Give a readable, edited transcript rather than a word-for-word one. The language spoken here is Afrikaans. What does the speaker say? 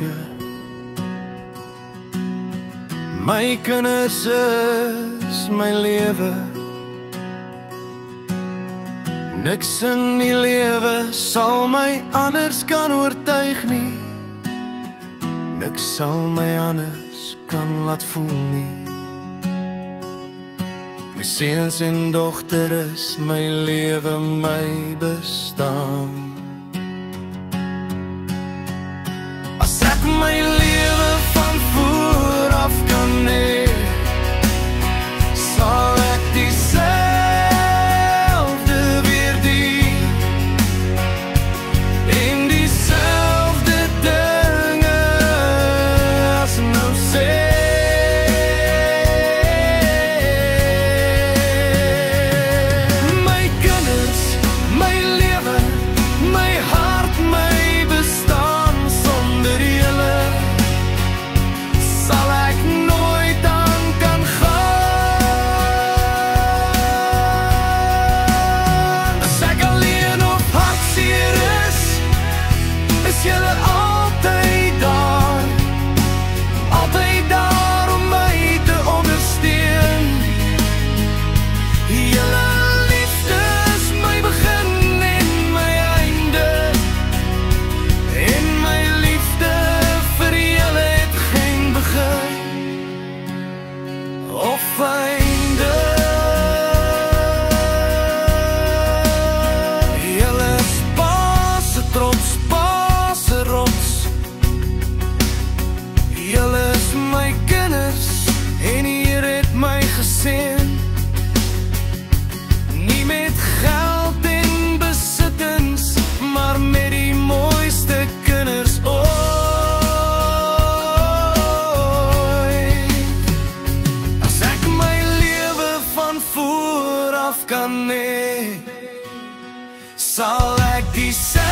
geskenke. My kinders is my lewe. Niks in die lewe sal my anders kan oortuig nie. Niks sal my anders kan laat voel nie. My seuns en dogter is my lewe, my bestaan. As ek my lewe van voor af kan hê, sal ek dieselfde weer doen en dieselfde dinge as nou sê. My kinders, my lewe, my hart, my bestaan. Sonder julle sal ek nooit aan kan gaan. As ek alleen of hartseer is julle altyd daar. Altyd daar om my te ondersteun. Julle liefde is my begin en my einde. En my liefde vir julle het geen begin of einde. Julle is pa se trots, pa se rots. Julle is my kinders en Hier het my geseën. Nie met geld en besittings, maar met die mooiste kinders ooit. As ek my lewe van voor af kan hê, sal ek dieselfde